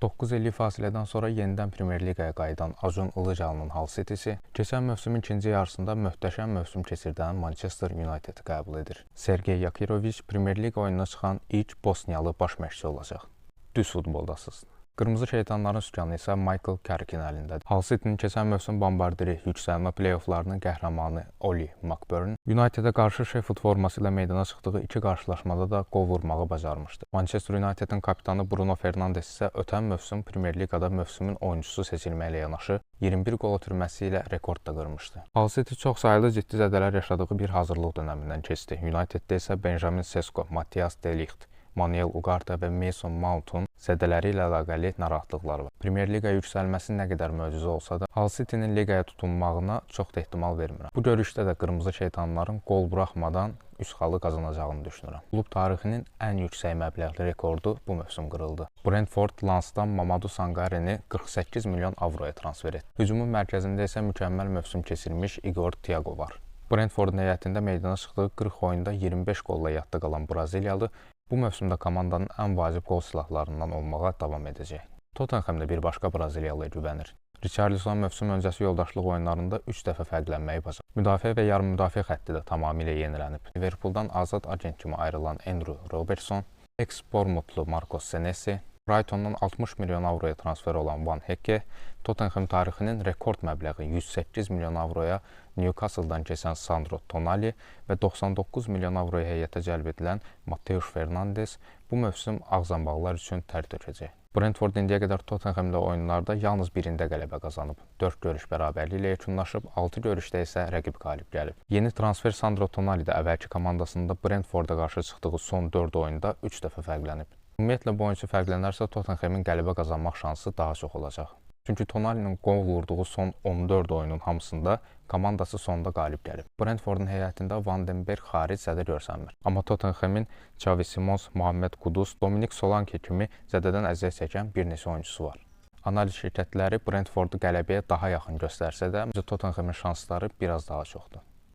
9 illik fasilədən sonra yenidən Premyer Liqaya qayıdan Acun Ilıcalı'nın Hull City'si keçən mövsümün ikinci yarısında möhtəşəm mövsüm keçirdən Manchester United'i qəbul edir. Sergey Yakirovic Premyer Liqa oyununa çıxan ilk Bosniyalı baş məşqçi olacaq. Düz futboldasınız. Qırmızı şeytanların sükanı isə Michael Carrick'in əlindədir. Hull City'nin keçən mövsüm bombardiri yüksəlmə play-offlarının qəhrəmanı Oli McBurn United'ə qarşı Sheffield forması ilə meydana çıxdığı iki qarşılaşmada da qol vurmağı bacarmışdı. Manchester United'in kapitanı Bruno Fernandes isə ötən mövsüm Premyer Liqada mövsümün oyuncusu seçilməklə yanaşı 21 qol ötürməsi ilə rekord da qırmışdı. Hull City çox sayılı ciddi zədələr yaşadığı bir hazırlıq dönəmindən keçdi. United'də isə Benjamin Sesko, Matthias de Ligt, Manuel Ugarte və Mason Mount'un zədələri ilə əlaqəli narahatlıqları var. Premyer Liqaya yüksəlməsi nə qədər möcüzə olsa da, Hull City'nin liqaya tutunmağına çox da ehtimal vermirəm. Bu görüşdə də qırmızı şeytanların qol buraxmadan üç xalı qazanacağını düşünürəm. Klub tarixinin ən yüksək məbləğli rekordu bu mövsüm qırıldı. Brentford Lens'dan Mamadou Sangareni 48 milyon avroya transfer etdi. Hücumun mərkəzində isə mükəmməl mövsüm keçirmiş Igor Thiago var. Brentfordun heyətində meydana çıxdığı 40 oyunda 25 qolla yadda qalan Braziliyalı bu mövsümdə komandanın ən vacib qol silahlarından olmağa davam edəcək. Tottenham da bir başqa Braziliyalıya güvənir. Richarlison mövsüm öncəsi yoldaşlıq oyunlarında 3 dəfə fərqlənməyi bacarıb. Müdafiə və yarım müdafiə xətti də tamamilə yenilənib. Liverpooldan azad agent kimi ayrılan Andrew Robertson, ex-Bournemouthlu Marcos Senesi, Brightondan 60 milyon avroya transfer olan Van Hecke, Tottenham tarixinin rekord məbləği 108 milyon avroya Newcastle-dan keçən Sandro Tonali və 99 milyon avroya heyətə cəlb edilən Mateus Fernandes bu mövsüm ağzambağlar üçün tər tökəcək. Brentford indiyə qədər Tottenham ilə oyunlarda yalnız birində qələbə qazanıb. 4 görüş bərabərliyi ilə yekunlaşıb, 6 görüşdə isə rəqib qalib gəlib. Yeni transfer Sandro Tonali də əvvəlki komandasında Brentforda qarşı çıxdığı son 4 oyunda 3 dəfə fərqlənib. Ümumiyyətlə bu oyunçu fərqlənərsə Tottenhamin qələbə qazanmaq şansı daha çox olacaq. Çünki Tonali'nin qol vurduğu son 14 oyunun hamısında komandası sonda qalib gəlib. Brentfordun heyətində Van den Berg xaric zədə görsənmir. Amma Tottenhamin Xavi Simons, Mohamed Kudus, Dominic Solanke kimi zədədən əziyyət çəkən bir neçə oyuncusu var. Analiz şirkətləri Brentfordu qələbəyə daha yaxın göstərsə də, Tottenhamin şansları biraz daha çoxdur.